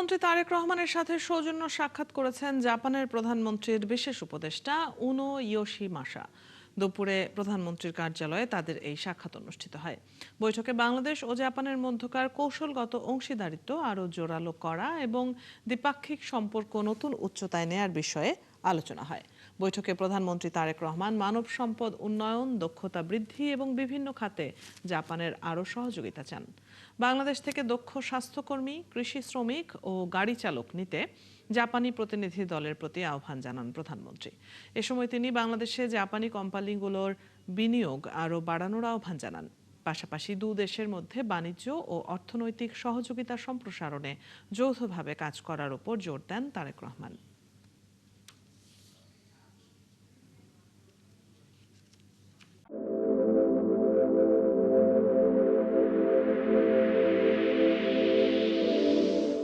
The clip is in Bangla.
প্রধানমন্ত্রী তারেক রহমানের সাথে সৌজন্য সাক্ষাৎ করেছেন জাপানের প্রধানমন্ত্রীর বিশেষ উপদেষ্টা উনো ইয়োশিমাসা। দুপুরে প্রধানমন্ত্রীর কার্যালয়ে তাদের এই সাক্ষাৎ অনুষ্ঠিত হয়। বৈঠকে বাংলাদেশ ও জাপানের মধ্যকার কৌশলগত অংশীদারিত্ব আরও জোরালো করা এবং দ্বিপাক্ষিক সম্পর্ক নতুন উচ্চতায় নেয়ার বিষয়ে আলোচনা হয়। বৈঠকে প্রধানমন্ত্রী তারেক রহমান মানব সম্পদ উন্নয়ন, দক্ষতা বৃদ্ধি এবং বিভিন্ন খাতে জাপানের আরও সহযোগিতা চান। বাংলাদেশ থেকে দক্ষ স্বাস্থ্যকর্মী, কৃষি শ্রমিক ও গাড়ি চালক নিতে জাপানি প্রতিনিধি দলের প্রতি আহ্বান জানান প্রধানমন্ত্রী। এ সময় তিনি বাংলাদেশে জাপানি কোম্পানিগুলোর বিনিয়োগ আরও বাড়ানোর আহ্বান জানান। পাশাপাশি দুই দেশের মধ্যে বাণিজ্য ও অর্থনৈতিক সহযোগিতা সম্প্রসারণে যৌথভাবে কাজ করার উপর জোর দেন তারেক রহমান।